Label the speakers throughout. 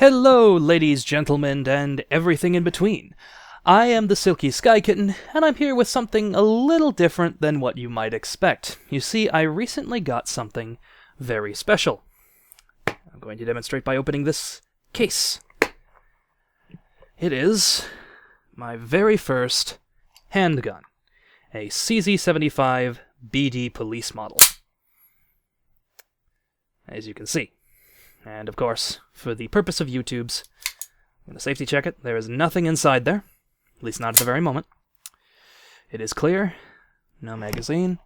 Speaker 1: Hello, ladies, gentlemen, and everything in between. I am the Silky Sky Kitten, and I'm here with something a little different than what you might expect. You see, I recently got something very special. I'm going to demonstrate by opening this case. It is my very first handgun, a CZ-75 BD police model, as you can see. And of course, for the purpose of YouTube's, I'm going to safety check it. There is nothing inside there, at least not at the very moment. It is clear, no magazine.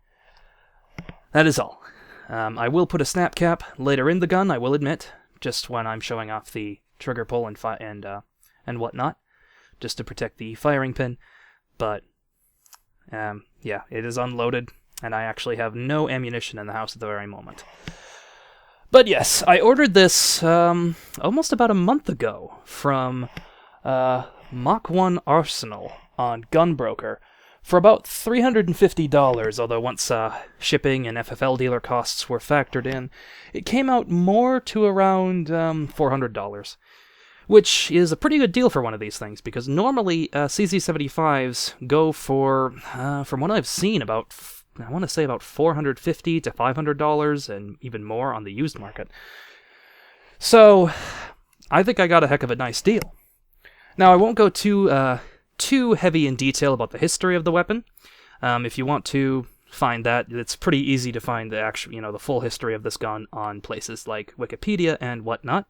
Speaker 1: That is all. I will put a snap cap later in the gun, I will admit, just when I'm showing off the trigger pull and whatnot, just to protect the firing pin. But yeah, it is unloaded, and I actually have no ammunition in the house at the very moment. But yes, I ordered this almost about a month ago from Mach 1 Arsenal on Gunbroker for about $350, although once shipping and FFL dealer costs were factored in, it came out more to around $400, which is a pretty good deal for one of these things, because normally CZ-75s go for, from what I've seen, I want to say about $450 to $500 and even more on the used market. So, I think I got a heck of a nice deal. Now, I won't go too heavy in detail about the history of the weapon. If you want to find that, it's pretty easy to find the actual, the full history of this gun on places like Wikipedia and whatnot.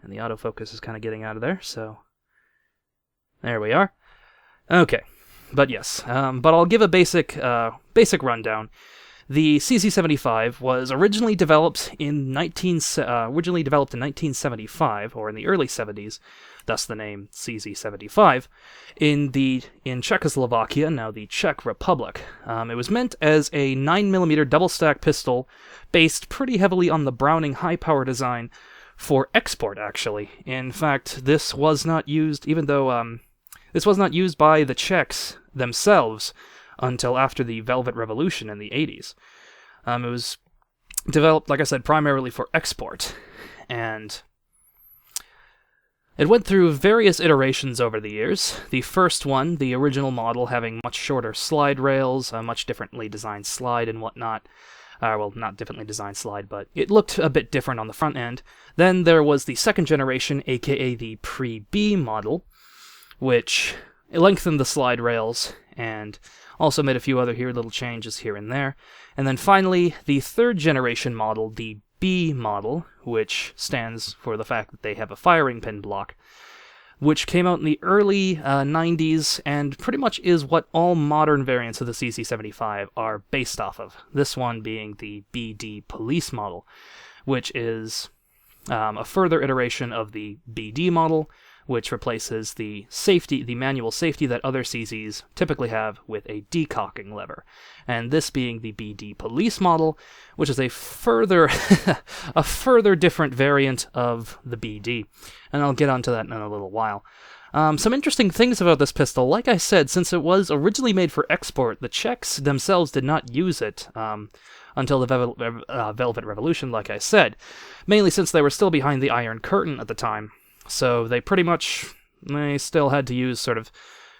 Speaker 1: And the autofocus is kind of getting out of there, so there we are. Okay. But yes, but I'll give a basic rundown. The CZ-75 was originally developed in 1975, or in the early 70s, thus the name CZ-75, in Czechoslovakia, now the Czech Republic. It was meant as a 9mm double-stack pistol, based pretty heavily on the Browning high-power design for export, actually. In fact, this was not used, even though this was not used by the Czechs themselves until after the Velvet Revolution in the 80s. It was developed, like I said, primarily for export, and it went through various iterations over the years. The first one, the original model, having much shorter slide rails, a much differently designed slide and whatnot. Well, not differently designed slide, but it looked a bit different on the front end. Then there was the second generation, aka the Pre-B model, which lengthened the slide rails and also made a few other little changes here and there. And then finally, the third generation model, the B model, which stands for the fact that they have a firing pin block, which came out in the early 90s and pretty much is what all modern variants of the CZ-75 are based off of. This one being the BD police model, which is a further iteration of the BD model, which replaces the manual safety that other CZs typically have with a decocking lever. And this being the BD police model, which is a further different variant of the BD. And I'll get onto that in a little while. Some interesting things about this pistol. Like I said, since it was originally made for export, the Czechs themselves did not use it until the Velvet Revolution, like I said, mainly since they were still behind the Iron Curtain at the time. So they still had to use sort of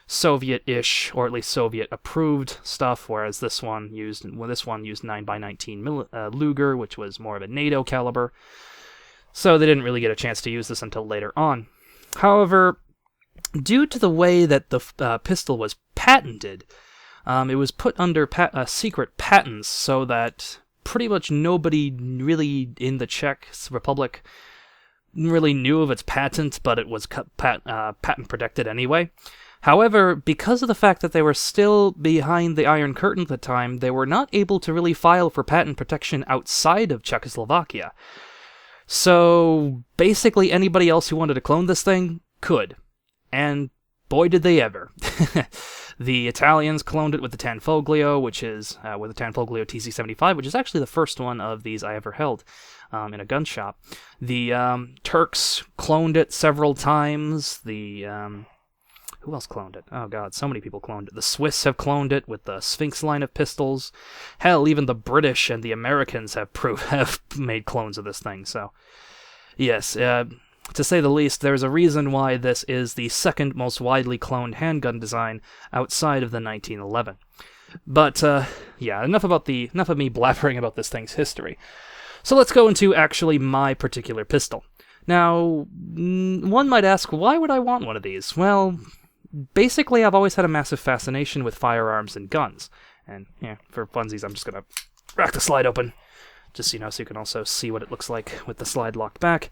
Speaker 1: Soviet-ish, or at least Soviet-approved stuff, whereas this one used 9x19 Luger, which was more of a NATO caliber. So they didn't really get a chance to use this until later on. However, due to the way that the pistol was patented, it was put under secret patents, so that pretty much nobody really in the Czech Republic really knew of its patent, but it was patent protected anyway. However, because of the fact that they were still behind the Iron Curtain at the time, they were not able to really file for patent protection outside of Czechoslovakia. So basically anybody else who wanted to clone this thing could. And boy did they ever. The Italians cloned it with the Tanfoglio, with the Tanfoglio TC-75, which is actually the first one of these I ever held in a gun shop. The Turks cloned it several times. Who else cloned it? Oh god, so many people cloned it. The Swiss have cloned it with the Sphinx line of pistols. Hell, even the British and the Americans have made clones of this thing, so yes, to say the least, there's a reason why this is the second most widely cloned handgun design outside of the 1911. But, yeah, enough of me blabbering about this thing's history. So let's go into actually my particular pistol. Now, one might ask, why would I want one of these? Well, basically I've always had a massive fascination with firearms and guns. And, yeah, for funsies, I'm just gonna crack the slide open. Just, so you can also see what it looks like with the slide locked back.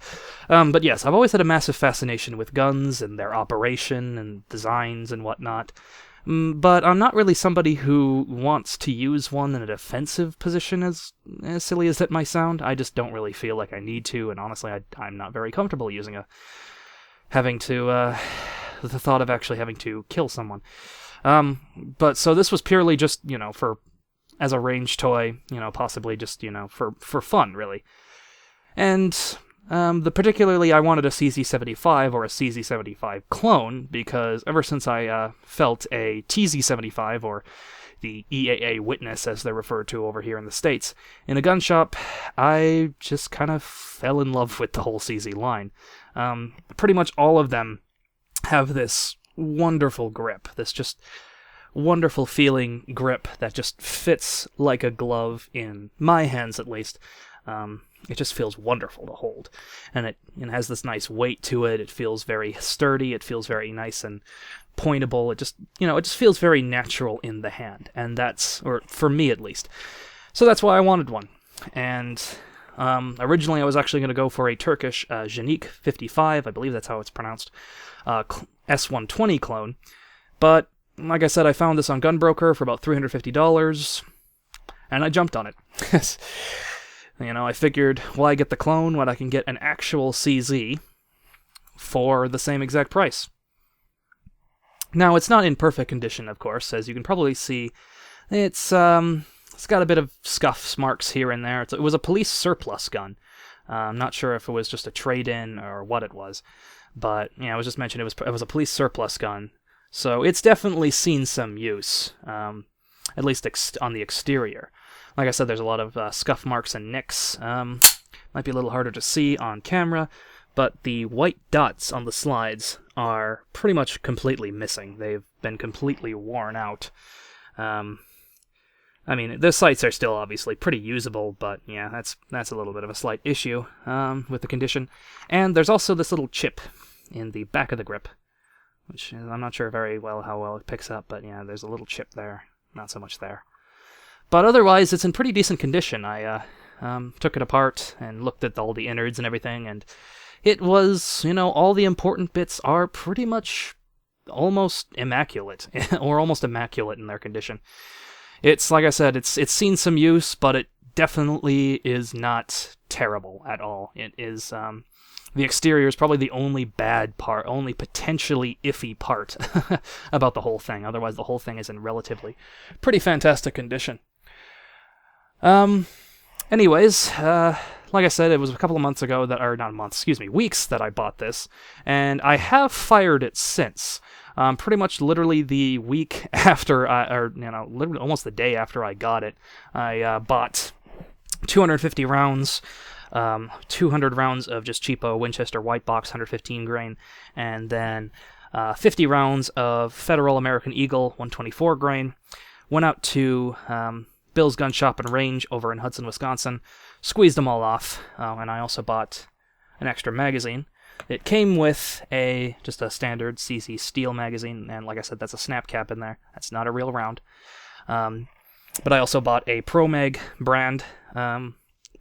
Speaker 1: But yes, I've always had a massive fascination with guns and their operation and designs and whatnot. But I'm not really somebody who wants to use one in a defensive position, as silly as that might sound. I just don't really feel like I need to, and honestly, I'm not very comfortable using the thought of actually having to kill someone. But so this was purely just, as a range toy, possibly just, for fun, really. And particularly I wanted a CZ-75 or a CZ-75 clone, because ever since I felt a TZ-75, or the EAA Witness as they're referred to over here in the States, in a gun shop, I just kind of fell in love with the whole CZ line. Pretty much all of them have this wonderful grip, this just wonderful feeling grip that just fits like a glove, in my hands at least. It just feels wonderful to hold, and it has this nice weight to it. It feels very sturdy. It feels very nice and pointable. It just feels very natural in the hand, and or for me at least. So that's why I wanted one. And originally I was actually going to go for a Turkish Janik 55, I believe that's how it's pronounced, S120 clone. But like I said, I found this on Gunbroker for about $350, and I jumped on it. I figured, why get the clone when I can get an actual CZ for the same exact price? Now, it's not in perfect condition, of course, as you can probably see. It's got a bit of scuffs, marks here and there. It was a police surplus gun. I'm not sure if it was just a trade-in or what it was, but I was just mentioning it was a police surplus gun. So it's definitely seen some use, at least on the exterior. Like I said, there's a lot of scuff marks and nicks. Might be a little harder to see on camera, but the white dots on the slides are pretty much completely missing. They've been completely worn out. The sights are still obviously pretty usable, but yeah, that's a little bit of a slight issue with the condition. And there's also this little chip in the back of the grip, which I'm not sure how well it picks up, but yeah, there's a little chip there, not so much there. But otherwise, it's in pretty decent condition. I took it apart and looked at all the innards and everything, and it was, all the important bits are pretty much almost immaculate, or almost immaculate in their condition. It's, like I said, it's seen some use, but it definitely is not terrible at all. It is, the exterior is probably the only bad part, only potentially iffy part about the whole thing. Otherwise, the whole thing is in relatively pretty fantastic condition. Anyways, like I said, it was a couple of months ago weeks that I bought this, and I have fired it since. Pretty much literally the week after, literally almost the day after I got it, I bought 250 rounds, 200 rounds of just cheapo Winchester white box 115 grain, and then 50 rounds of Federal American Eagle 124 grain. Went out to Bill's Gun Shop and Range over in Hudson, Wisconsin, squeezed them all off, and I also bought an extra magazine. It came with just a standard CZ steel magazine, and like I said, that's a snap cap in there. That's not a real round. But I also bought a Pro Mag brand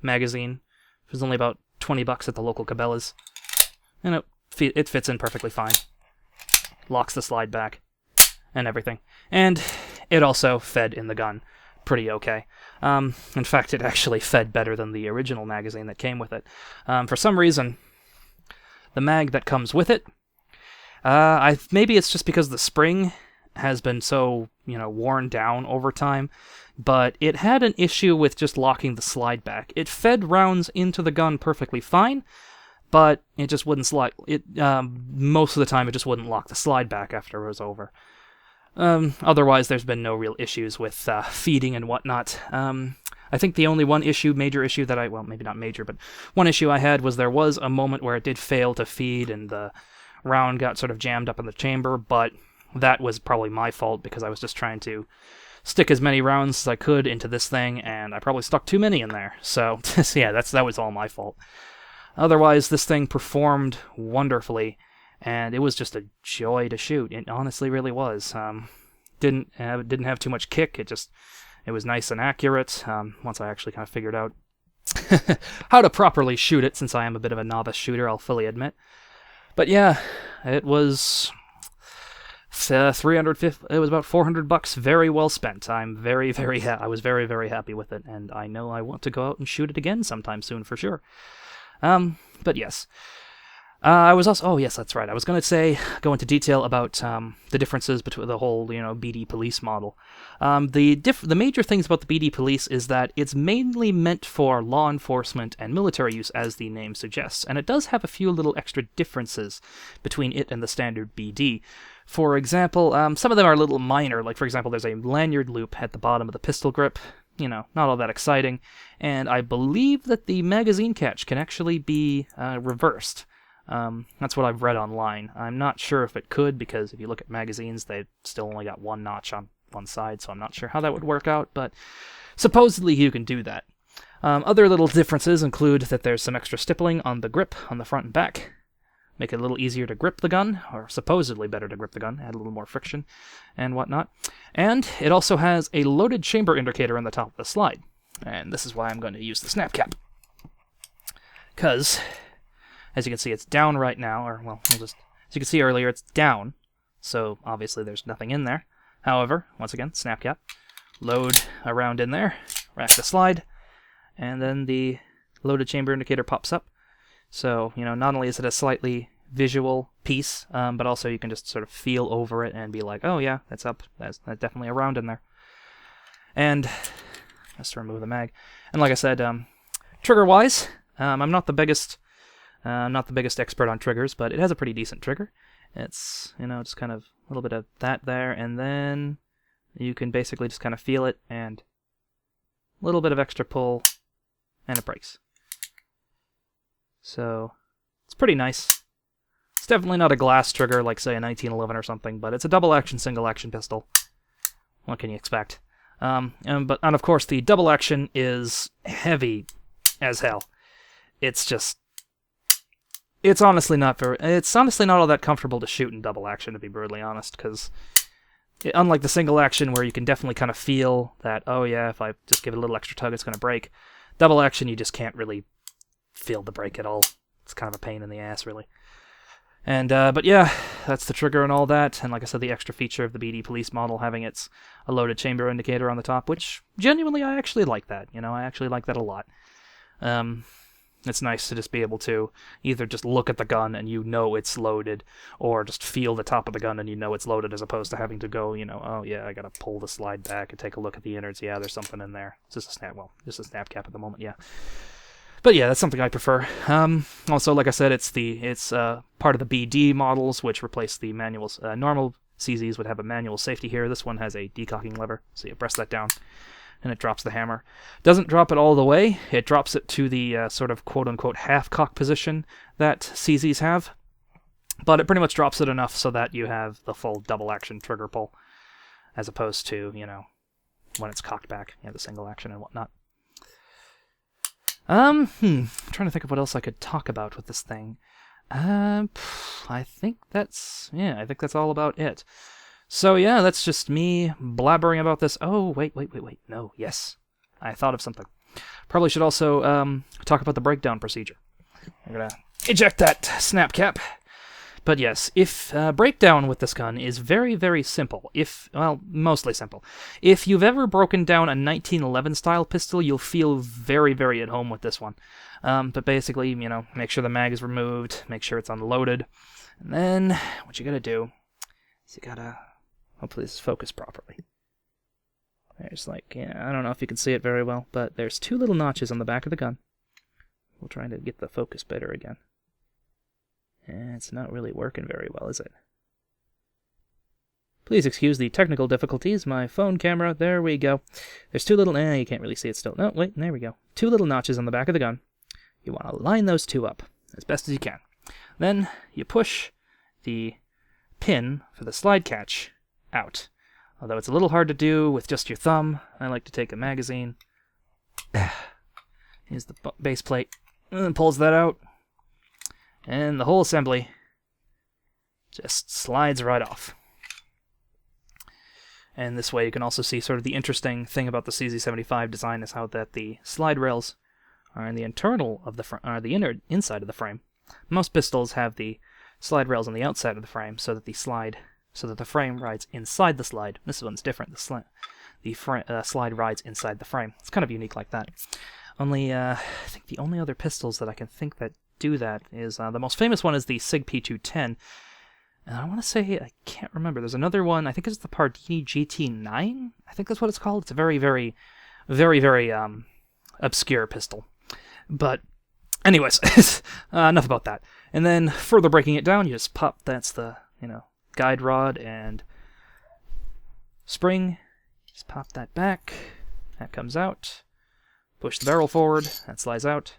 Speaker 1: magazine. It was only about $20 at the local Cabela's, and it fits in perfectly fine. Locks the slide back and everything. And it also fed in the gun pretty okay. In fact, it actually fed better than the original magazine that came with it. For some reason, the mag that comes with it, maybe it's just because the spring has been so, worn down over time, but it had an issue with just locking the slide back. It fed rounds into the gun perfectly fine, but it just wouldn't slide. Most of the time, it just wouldn't lock the slide back after it was over. Otherwise, there's been no real issues with feeding and whatnot. I I think the only major issue that well, maybe not major, but one issue I had was there was a moment where it did fail to feed and the round got sort of jammed up in the chamber, but that was probably my fault because I was just trying to stick as many rounds as I could into this thing, and I probably stuck too many in there. So, yeah, that was all my fault. Otherwise, this thing performed wonderfully, and it was just a joy to shoot. It honestly really was. Didn't have too much kick. It was nice and accurate. Once I actually kind of figured out how to properly shoot it, since I am a bit of a novice shooter, I'll fully admit. But yeah, it was 350. It was about $400. Very well spent. I'm very, very. I was very, very happy with it, and I know I want to go out and shoot it again sometime soon for sure. But yes. I was also, oh yes, that's right. I was going to go into detail about the differences between the whole, BD police model. The major things about the BD police is that it's mainly meant for law enforcement and military use, as the name suggests, and it does have a few little extra differences between it and the standard BD. For example, some of them are a little minor. Like, for example, there's a lanyard loop at the bottom of the pistol grip. Not all that exciting. And I believe that the magazine catch can actually be reversed. That's what I've read online. I'm not sure if it could, because if you look at magazines, they've still only got one notch on one side, so I'm not sure how that would work out, but supposedly you can do that. Other little differences include that there's some extra stippling on the grip on the front and back, make it a little easier to grip the gun, or supposedly better to grip the gun, add a little more friction and whatnot. And it also has a loaded chamber indicator on the top of the slide, and this is why I'm going to use the snap cap. Because, as you can see, it's down right now, or, well, as you can see earlier, it's down, so obviously there's nothing in there. However, once again, snap cap, load around in there, rack the slide, and then the loaded chamber indicator pops up. So, not only is it a slightly visual piece, but also you can just sort of feel over it and be like, oh yeah, that's up, that's definitely a round in there. And, just to remove the mag. And like I said, trigger-wise, I'm not the biggest expert on triggers, but it has a pretty decent trigger. It's, just kind of a little bit of that there, and then you can basically just kind of feel it, and a little bit of extra pull, and it breaks. So, it's pretty nice. It's definitely not a glass trigger like, say, a 1911 or something, but it's a double-action, single-action pistol. What can you expect? And of course, the double-action is heavy as hell. It's honestly not all that comfortable to shoot in double action, to be brutally honest, because unlike the single action where you can definitely kind of feel that, oh yeah, if I just give it a little extra tug, it's going to break. Double action, you just can't really feel the break at all. It's kind of a pain in the ass, really. And, but yeah, that's the trigger and all that, and like I said, the extra feature of the BD Police model having a loaded chamber indicator on the top, which, genuinely, I actually like that. I actually like that a lot. It's nice to just be able to either just look at the gun and it's loaded, or just feel the top of the gun and it's loaded, as opposed to having to go, oh yeah, I gotta pull the slide back and take a look at the innards. Yeah, there's something in there. It's just just a snap cap at the moment, yeah. But yeah, that's something I prefer. Also, like I said, it's part of the BD models, which replace the manuals. Normal CZs would have a manual safety here. This one has a decocking lever, so you press that down, and it drops the hammer. Doesn't drop it all the way. It drops it to the sort of quote-unquote half-cock position that CZs have, but it pretty much drops it enough so that you have the full double-action trigger pull, as opposed to, when it's cocked back, the single action and whatnot. I'm trying to think of what else I could talk about with this thing. I think that's all about it. So yeah, that's just me blabbering about this. Oh, wait. No, yes. I thought of something. Probably should also talk about the breakdown procedure. I'm going to eject that snap cap. But yes, breakdown with this gun is very, very simple. Mostly simple. If you've ever broken down a 1911 style pistol, you'll feel very, very at home with this one. But basically, make sure the mag is removed, make sure it's unloaded, and then what you gotta do is you gotta, hopefully this is focused properly. There's I don't know if you can see it very well, but there's two little notches on the back of the gun. We'll try to get the focus better again. It's not really working very well, is it? Please excuse the technical difficulties. My phone camera, there we go. There's two little, you can't really see it still. No, wait, there we go. Two little notches on the back of the gun. You want to line those two up as best as you can. Then you push the pin for the slide catch out. Although it's a little hard to do with just your thumb, I like to take a magazine. Here's the base plate. And then pulls that out. And the whole assembly just slides right off. And this way you can also see sort of the interesting thing about the CZ-75 design is how that the slide rails are in the internal of the the inside of the frame. Most pistols have the slide rails on the outside of the frame so that the frame rides inside the slide. This one's different. The slide rides inside the frame. It's kind of unique like that. Only I think the only other pistols that I can think that do that is the most famous one is the SIG P210. And I want to say, I can't remember, there's another one, I think it's the Pardini GT9? I think that's what it's called. It's a very, very, very, very obscure pistol. But anyways, enough about that. And then further breaking it down, you just pop, that's the, guide rod and spring. Just pop that back. That comes out. Push the barrel forward. That slides out.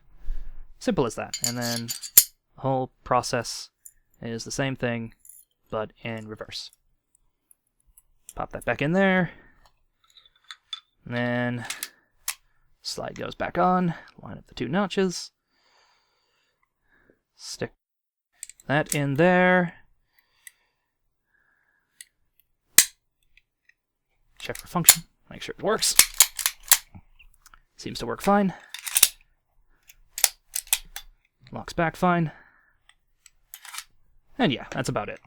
Speaker 1: Simple as that. And then the whole process is the same thing, but in reverse. Pop that back in there. And then slide goes back on. Line up the two notches. Stick that in there. Check for function. Make sure it works. Seems to work fine. Locks back fine. And yeah, that's about it.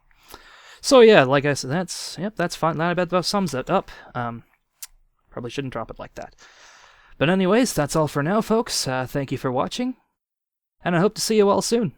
Speaker 1: So yeah, like I said, that's fine. That I bet that sums it up. Probably shouldn't drop it like that. But anyways, that's all for now, folks. Thank you for watching, and I hope to see you all soon.